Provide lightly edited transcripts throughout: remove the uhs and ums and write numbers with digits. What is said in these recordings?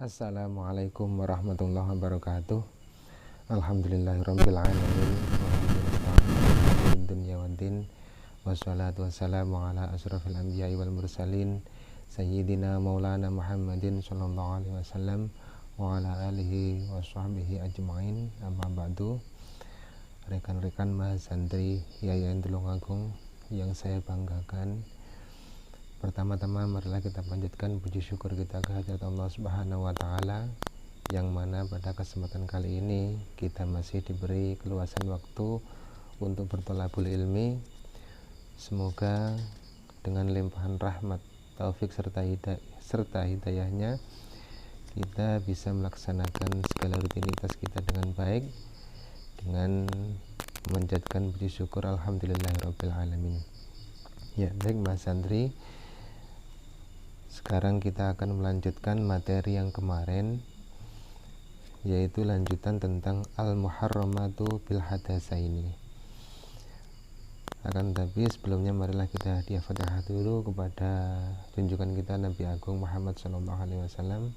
Assalamualaikum warahmatullahi wabarakatuh. Alhamdulillahirabbil alamin. Wa dunya waddin. Wassalatu wassalamu ala asrofil anbiya'i wal mursalin sayyidina maulana Muhammadin sallallahu alaihi wasallam wa ala alihi wa sahbihi ajma'in. Amma ba'du. Rekan-rekan mahasantri Yayasan Tulungagung yang saya banggakan, pertama-tama marilah kita panjatkan puji syukur kita kehadirat Allah Subhanahu wa taala, yang mana pada kesempatan kali ini kita masih diberi keluasan waktu untuk bertolabul ilmi. Semoga dengan limpahan rahmat, taufik serta hidayahnya kita bisa melaksanakan segala rutinitas kita dengan baik, dengan menjadikan puji syukur alhamdulillahirabbil alamin. Ya, baik Mas Santri, sekarang kita akan melanjutkan materi yang kemarin, yaitu lanjutan tentang al-muharramatu bil hadasaini. Akan tetapi sebelumnya marilah kita hadiah Fatihah dulu kepada junjungan kita Nabi Agung Muhammad SAW,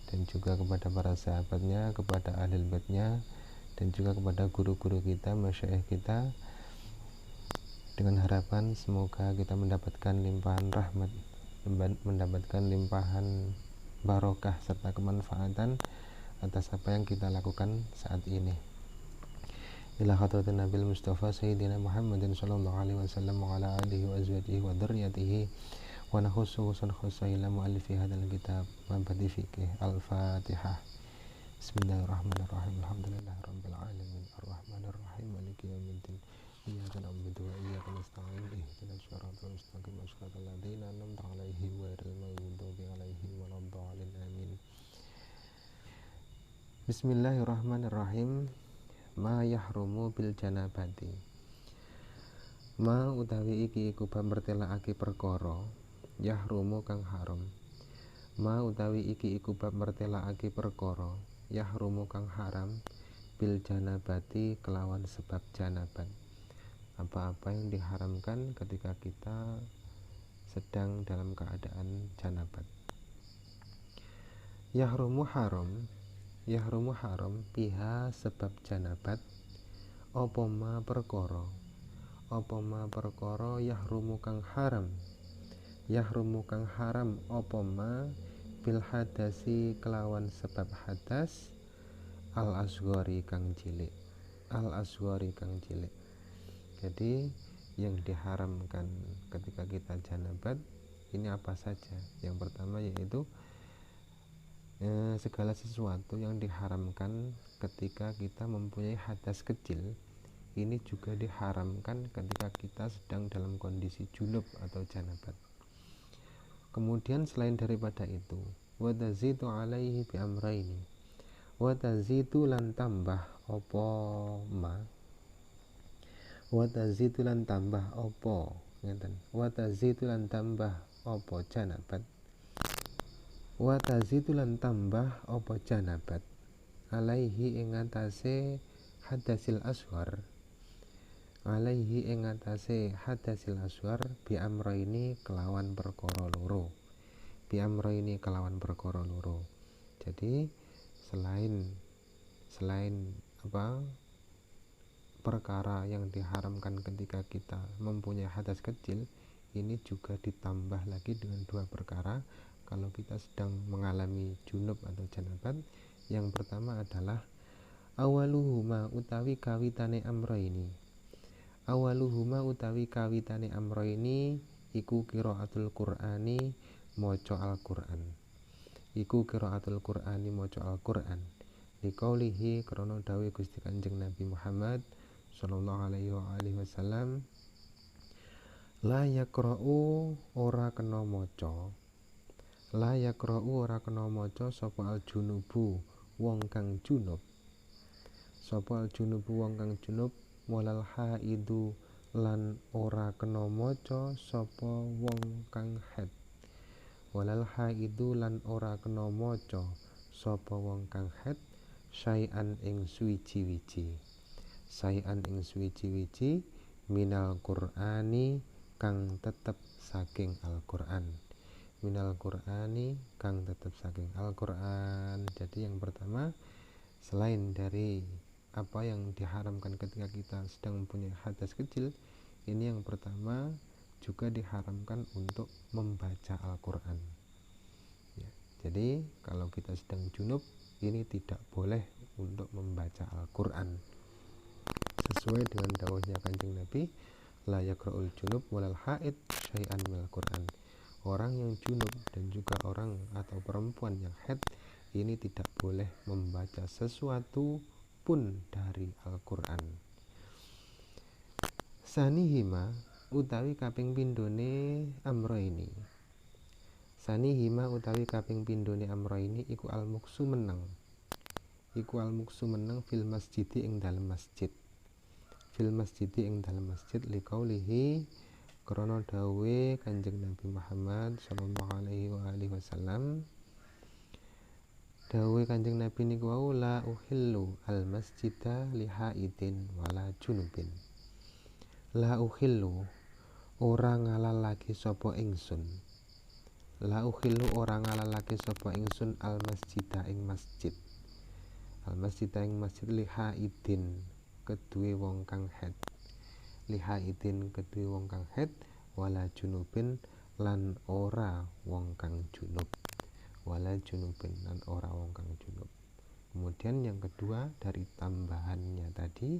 dan juga kepada para sahabatnya, kepada ahli baitnya, dan juga kepada guru-guru kita, masyayikh kita, dengan harapan semoga kita mendapatkan limpahan rahmat, mendapatkan limpahan barokah serta kemanfaatan atas apa yang kita lakukan saat ini. Ila hadratin Nabil Mustafa Sayyidina Muhammadin sallallahu alaihi wasallam wa ala alihi wa azwajihi wa dzurriyyatihi wa nakhussu usul khussa ila mu'allifi hadzal kitab wa badi fiqih. Al-Fatihah. Bismillahirrahmanirrahim. Alhamdulillahirabbil alamin. Arrahmanirrahim. Maliki yaumiddin. Iyyaka na'budu wa iyyaka nasta'in. Ihdinas siratal mustaqim. Shiratal ladzina an'amta 'alaihim ghairil maghdubi 'alaihim waladdallin. Amin. Bismillahirrahmanirrahim. Ma yahrumu bil janabati. Ma utawi iki iku bab mertelakake perkara yahrumu kang haram. Ma utawi iki iku bab mertelakake perkara yahrumu kang haram bil janabati kelawan sebab janabat. Apa-apa yang diharamkan ketika kita sedang dalam keadaan janabat. Yahrumu haram piha sebab janabat apa ma perkara yahrumu kang haram apa ma bil hadasi kelawan sebab hadas al asghari kang cilik. Jadi yang diharamkan ketika kita janabat ini apa saja? Yang pertama yaitu segala sesuatu yang diharamkan ketika kita mempunyai hadas kecil, ini juga diharamkan ketika kita sedang dalam kondisi junub atau janabat. Kemudian selain daripada itu, wa tazitu alaihi bi amraini. Wa tazitu lan tambah apa ma. Wa tazitu lan tambah apa, ngeten. Wa tazitu lan tambah apa janabat. Wa tazitu lan tambah apa janabat alaihi ing atase hadasil asghar. Alaihi ing atase hadasil asghar bi amraini kelawan perkara loro. Jadi selain perkara yang diharamkan ketika kita mempunyai hadas kecil, ini juga ditambah lagi dengan dua perkara kalau kita sedang mengalami junub atau janabat. Yang pertama adalah awaluhuma utawi kawitane amroini iku qiraatul Qur'ani maca Al-Qur'an liqaulihi krana dawuh Gusti Kanjeng Nabi Muhammad sallallahu alaihi wasallam, la yaqra'u ora kena maca sapa al-junubu wong kang junub walal haidu lan ora kena maca sapa wong kang haid. Syai'an ing suwiji-wiji minal Qur'ani kang tetep saking Al-Qur'an. minal Qur'ani kang tetep saking Al-Qur'an. Jadi yang pertama, selain dari apa yang diharamkan ketika kita sedang mempunyai hadas kecil, ini yang pertama juga diharamkan untuk membaca Al-Qur'an ya. Jadi kalau kita sedang junub, ini tidak boleh untuk membaca Al-Qur'an, sesuai dengan dawuhnya Kanjeng Nabi, la yaqra'ul junub walal haid syai'an minal Qur'an. Orang yang junub dan juga orang atau perempuan yang haid ini tidak boleh membaca sesuatu pun dari Al-Qur'an. Sanihima utawi kaping pindhone amro ini. Sanihima utawi kaping pindhone amro ini iku al-muksu meneng. Iku al-muksu meneng fil masjidi ing dalem masjid. Fil masjidi ing dalem masjid liqaulihi krana dawe Kanjeng Nabi Muhammad sallallahu alaihi wasallam. Dawe Kanjeng Nabi niku wau la uhillu al masjida li haidin wala junubin. La uhillu ora ngalalake sapa ingsun. La uhillu ora ngalalake sapa ingsun al masjida ing masjid. Al masjida ing masjid li haidin kedue wong kang haid. Li haidin kedue wong kang haid wala junubin lan ora wong kang junub. Wala junubin lan ora wong kang junub. Kemudian yang kedua dari tambahannya tadi,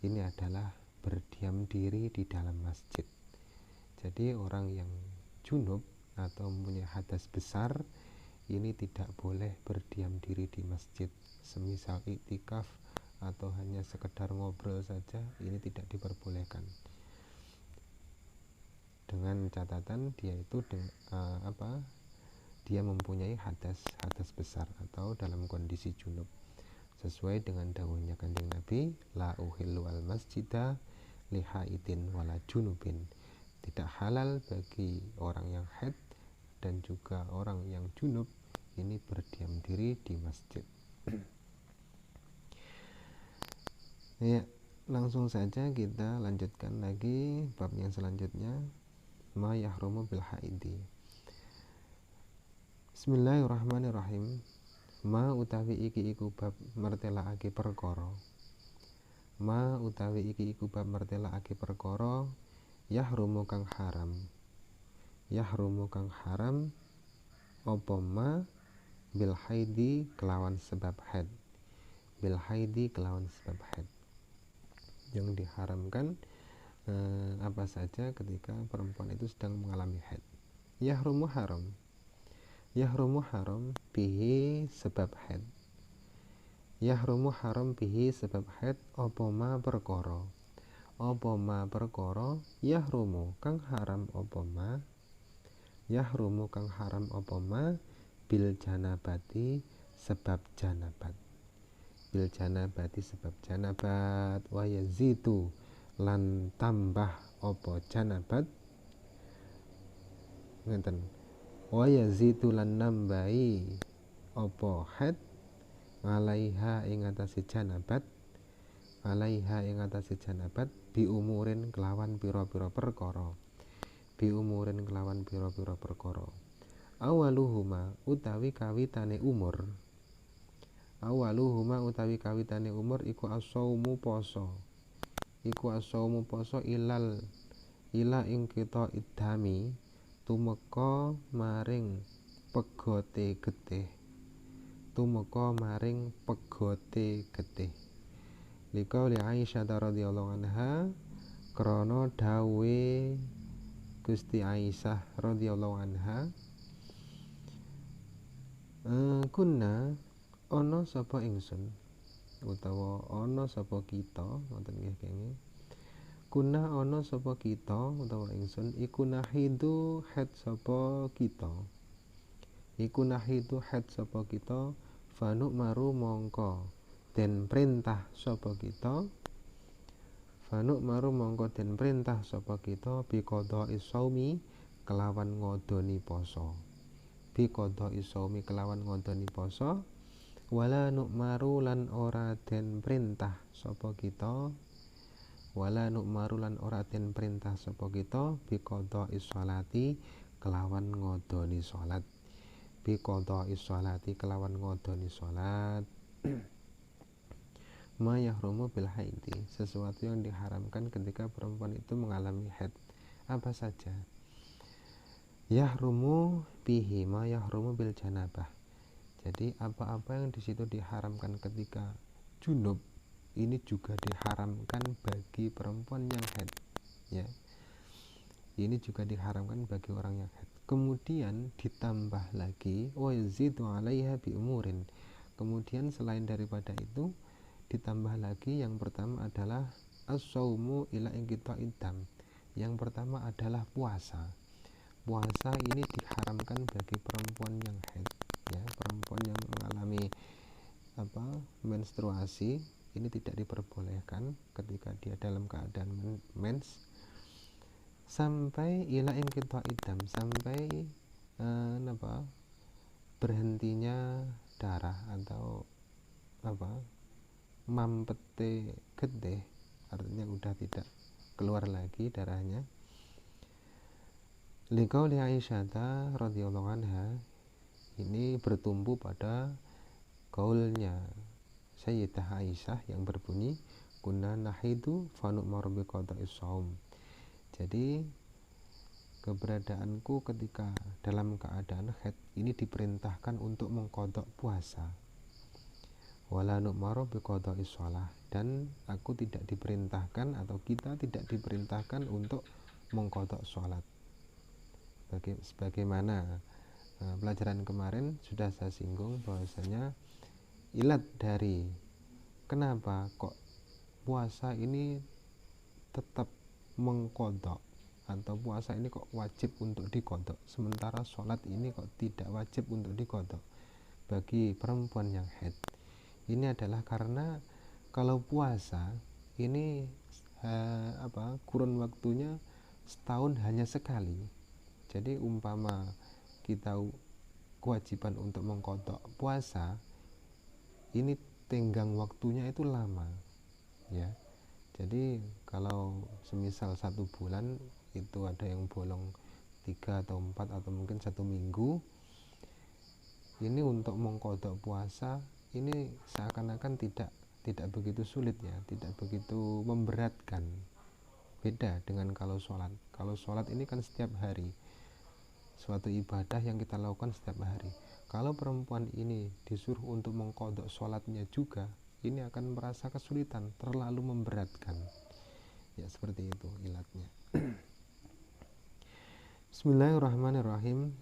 ini adalah berdiam diri di dalam masjid. Jadi orang yang junub atau mempunyai hadas besar ini tidak boleh berdiam diri di masjid, semisal iktikaf atau hanya sekedar ngobrol saja, ini tidak diperbolehkan, dengan catatan dia itu dia mempunyai hadas besar atau dalam kondisi junub, sesuai dengan dawuhnya Kanjeng Nabi, la uhillu al masjida li haidin wala junubin. Tidak halal bagi orang yang haid dan juga orang yang junub ini berdiam diri di masjid. Ya, langsung saja kita lanjutkan lagi bab yang selanjutnya, ma yahrumu bil haidi. Bismillahirrahmanirrahim. Ma utawi iki iku bab mertelakake perkara. Ma utawi iki iku bab mertelakake perkara yahrumu kang haram. Yahrumu kang haram apa ma bil haidi kelawan sebab haid. Bil haidi kelawan sebab haid. Yang diharamkan apa saja ketika perempuan itu sedang mengalami haid. Yahrumu haram. Yahrumu haram bihi sebab haid. Yahrumu haram bihi sebab haid apa ma perkara. Apa ma perkara yahrumu kang haram apa ma. Yahrumu kang haram apa ma bil janabati sebab janabat. Bil janabati sebab janabat wa yazitu lan tambah apa janabat. Ngeten. Wa yazitu lan nambahi apa haid alaiha ing atase janabat. Alaiha ing atase janabat bi umurin kelawan pira-pira perkara. Bi umurin kelawan pira-pira perkara. Awaluhuma utawi kawitane umur. Awaluhuma utawi kawitane umur iku as-saumu poso. Iku as-saumu poso ila ing kita idhami tumeka maring pegote getih. Tumeka maring pegote getih. Liqauli Aisyah radhiyallahu anha krana dawe Gusti Aisyah radhiyallahu anha, kunna ana sapa ingsun utawa ana sapa kita, ngoten nggih kenging. Kunna ana sapa kita utawa ingsun iku nahidu haid sapa kita. Iku nahidu haid sapa kita fanu maru mongko den perintah sapa kita. Fanu maru mongko den perintah sapa kita biqadha isaumi kelawan ngodoni poso. Biqadha isaumi kelawan ngodoni poso. Wala nu'maru lan ora den perintah sapa kita. Wala nu'maru lan ora den perintah sapa kita biqadha isolati kelawan ngodoni sholat, bi qodha'i sholati kelawan ngodoni sholat, ma yahrumu bil haidi sesuatu yang diharamkan ketika perempuan itu mengalami haid. Apa saja? Yahrumu bihi ma yahrumu bil janabah. Jadi apa-apa yang di situ diharamkan ketika junub ini juga diharamkan bagi perempuan yang haid, ya. Ini juga diharamkan bagi orang yang haid. Kemudian ditambah lagi wa yazidu 'alaiha bi umurin. Kemudian selain daripada itu ditambah lagi, yang pertama adalah as-saumu ila inqita'id dam. Yang pertama adalah puasa. Puasa ini diharamkan bagi perempuan yang haid, ya, perempuan yang mengalami menstruasi ini tidak diperbolehkan ketika dia dalam keadaan mens sampai ila inqita'id dam, sampai berhentinya darah atau mampete getih, artinya udah tidak keluar lagi darahnya. Liqauli Aisyah radhiyallahu anha, ini bertumpu pada kaulnya Sayyidah Aisyah yang berbunyi kunna nahidu fa nu'maru bi qada'is shaum. Jadi keberadaanku ketika dalam keadaan haid ini diperintahkan untuk mengqadha puasa. Wala nu'maru bi qada'is shalah, dan aku tidak diperintahkan atau kita tidak diperintahkan untuk mengqadha salat. Sebagaimana pelajaran kemarin sudah saya singgung bahwasanya ilat dari kenapa kok puasa ini tetap mengqadha atau puasa ini kok wajib untuk diqadha, sementara sholat ini kok tidak wajib untuk diqadha bagi perempuan yang haid. Ini adalah karena kalau puasa ini kurun waktunya setahun hanya sekali. Jadi umpama kita kewajiban untuk mengqadha puasa ini tenggang waktunya itu lama, ya. Jadi kalau semisal 1 bulan itu ada yang bolong 3 atau 4 atau mungkin 1 minggu, ini untuk mengqadha puasa ini seakan-akan tidak begitu sulit, ya, tidak begitu memberatkan. Beda dengan kalau sholat. Kalau sholat ini kan setiap hari, suatu ibadah yang kita lakukan setiap hari. Kalau perempuan ini disuruh untuk mengqadha sholatnya juga, ini akan merasa kesulitan, terlalu memberatkan, ya, seperti itu ilatnya. Bismillahirrahmanirrahim.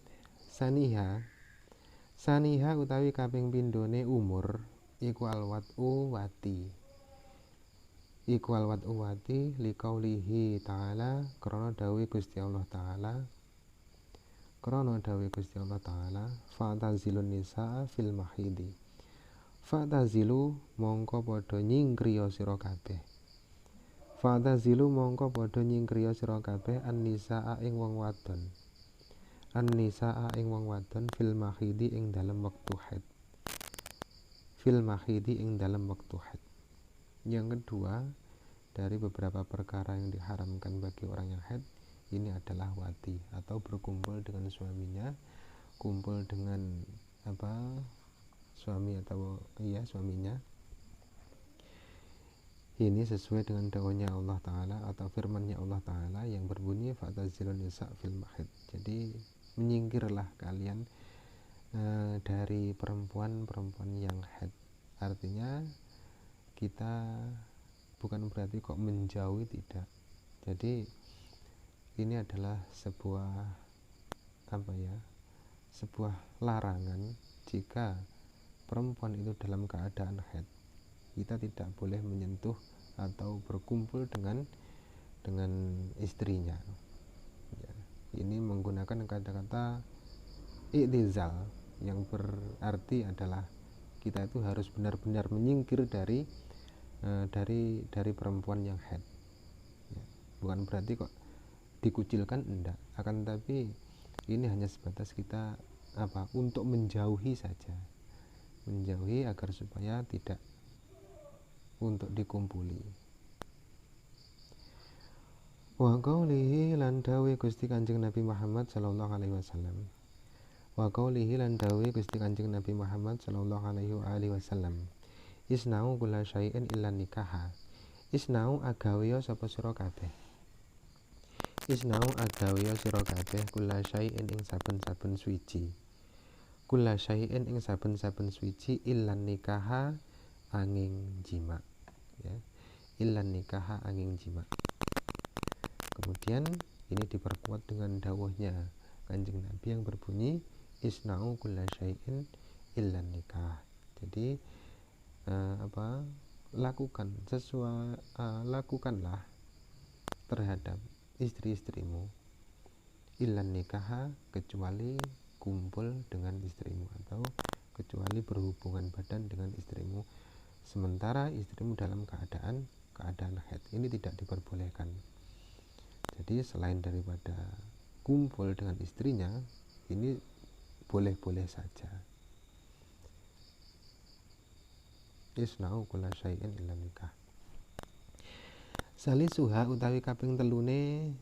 Saniha utawi kaping pindhone umur iku alwat'u wati liqaulihi ta'ala, krana dawuh Gusti Allah Ta'ala fa'tazilun nisaa fil mahidi. Fa'tazilu mongko padha nyingkriya sira kabeh. Fa'tazilu mongko padha nyingkriya sira kabeh an-nisaa ing wong wadon. An-nisaa ing wong wadon fil mahidi ing dalem wektu haid. Fil mahidi ing dalem wektu haid. Yang kedua dari beberapa perkara yang diharamkan bagi orang yang haid ini adalah wati atau berkumpul dengan suaminya, kumpul dengan suaminya. Ini sesuai dengan dawahnya Allah Ta'ala atau firmannya Allah Ta'ala yang berbunyi fa'tazilun nisa fil mahid. Jadi menyingkirlah kalian dari perempuan yang haid. Artinya kita bukan berarti kok menjauhi, tidak. Jadi ini adalah sebuah larangan. Jika perempuan itu dalam keadaan haid, kita tidak boleh menyentuh atau berkumpul dengan istrinya, ya. Ini menggunakan kata-kata i'tizal yang berarti adalah kita itu harus benar-benar menyingkir dari perempuan yang haid, ya. Bukan berarti kok dikucilkan, enggak, akan tetapi ini hanya sebatas kita untuk menjauhi saja, menjauhi agar supaya tidak untuk dikumpuli. Wa qaulihi lan dawe Gusti Kanjeng Nabi Muhammad sallallahu alaihi wasallam. Wa qaulihi lan dawe Gusti Kanjeng Nabi Muhammad sallallahu alaihi wasallam. Isnau kula syai'in illa nikaha. Isnau agawe sapa sira kabeh. Isnau agawe sira kabeh kula syai'in ing saben-saben suwiji. Kula syai'in ing saben-saben suwiji illan nikaha angin jima. Ya. Illan nikaha angin jima. Kemudian ini diperkuat dengan dawuhnya Kanjeng Nabi yang berbunyi isna'u kulla syai'in illa nikah. Jadi lakukanlah terhadap istri-istrimu illan nikaha, kecuali kumpul dengan istrimu atau kecuali berhubungan badan dengan istrimu sementara istrimu dalam keadaan haid. Ini tidak diperbolehkan. Jadi selain daripada kumpul dengan istrinya, ini boleh-boleh saja. Isna'u kulla syai'in illa nikah. Salisuha utawi kaping telune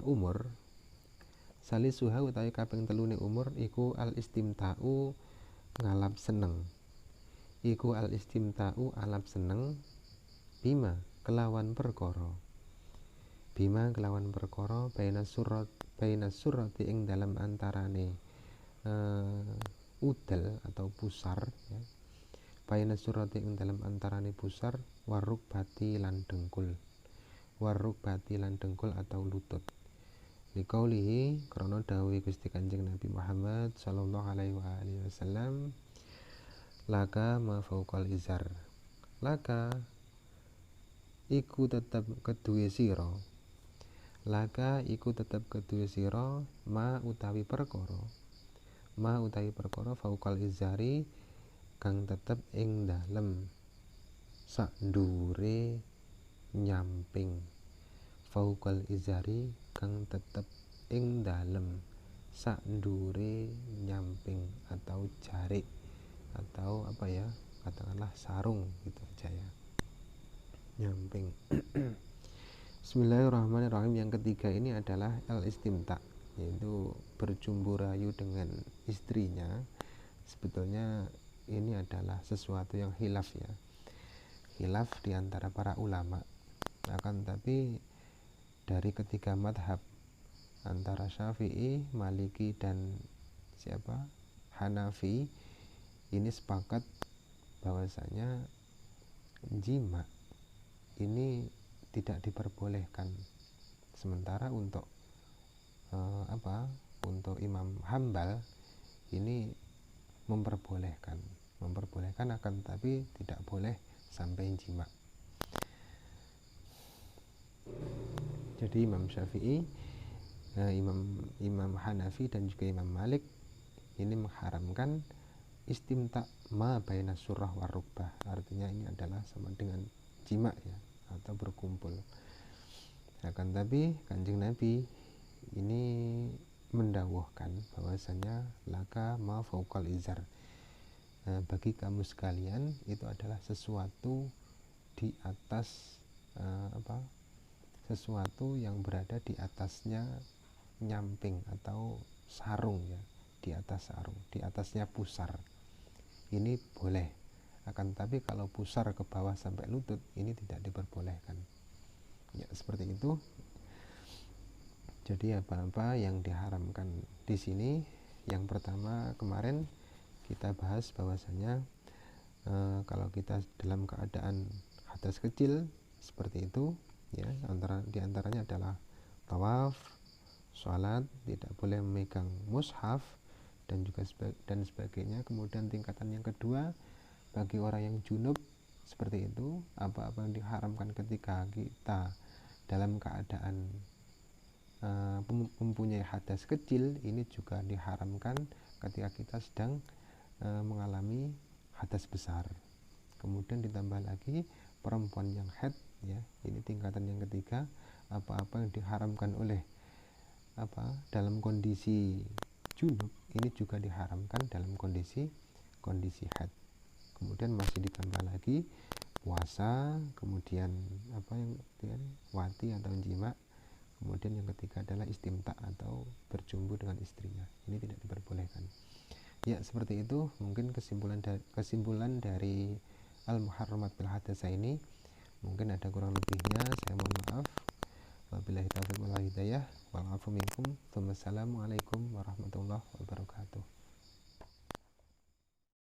umur. Salisuha utawi kaping telune umur iku al istimta'u ngalap seneng. Iku al istimta'u alap seneng bima kelawan perkara. Bima kelawan perkara baina surati ing dalam antarane udel atau pusar ya. Baina surati ing dalam antarane pusar waruk bati lan dengkul atau lutut. Liqaulihi krana dawuh Gusti Kanjeng Nabi Muhammad sallallahu alaihi wasallam laka ma fauqal izar. Laka iku tetep keduwe sira. Laka iku tetep keduwe sira ma utawi perkara fauqal izari kang tetep ing dalem sak ndhuwure nyamping. Fauqal izari kang tetep ing dalem sak ndhuwure nyamping atau jarik atau katakanlah sarung gitu aja ya, nyamping. Bismillahirrahmanirrahim. Yang ketiga ini adalah al-istimta, yaitu berjumbu rayu dengan istrinya. Sebetulnya ini adalah sesuatu yang khilaf ya, khilaf diantara para ulama. Akan tapi dari ketiga madhab antara Syafi'i, Maliki dan Hanafi ini sepakat bahwasanya jima ini tidak diperbolehkan. Sementara untuk untuk Imam Hambal ini memperbolehkan akan tapi tidak boleh sampai jima. Jadi Imam Syafi'i, Imam Hanafi dan juga Imam Malik ini mengharamkan istimta ma baina surah warukbah. Artinya ini adalah sama dengan jima ya, atau berkumpul. Akan tapi Kanjeng Nabi ini mendawuhkan bahwasanya laka ma fauqal izar, bagi kamu sekalian itu adalah sesuatu di atas sesuatu yang berada di atasnya nyamping atau sarung ya, di atas sarung, di atasnya pusar. Ini boleh. Akan tapi kalau pusar ke bawah sampai lutut ini tidak diperbolehkan. Ya, seperti itu. Jadi apa-apa yang diharamkan di sini, yang pertama kemarin kita bahas bahwasanya kalau kita dalam keadaan hadas kecil seperti itu ya, di antaranya adalah tawaf, sholat, tidak boleh memegang mushaf dan sebagainya. Kemudian tingkatan yang kedua, bagi orang yang junub seperti itu, apa-apa yang diharamkan ketika kita dalam keadaan mempunyai hadas kecil, ini juga diharamkan ketika kita sedang mengalami hadas besar. Kemudian ditambah lagi perempuan yang haid ya, ini tingkatan yang ketiga, apa-apa yang diharamkan oleh dalam kondisi junub ini juga diharamkan dalam kondisi haid. Kemudian masih ditambah lagi puasa, kemudian wati atau jima, Kemudian yang ketiga adalah istimta atau berjumbu dengan istrinya, ini tidak diperbolehkan. Ya, seperti itu mungkin kesimpulan dari al-muharramat bil hadasa ini. Mungkin ada kurang lebihnya, saya mohon maaf. Wabillahi taufiq wal hidayah wal afu minkum. Wassalamualaikum warahmatullahi wabarakatuh.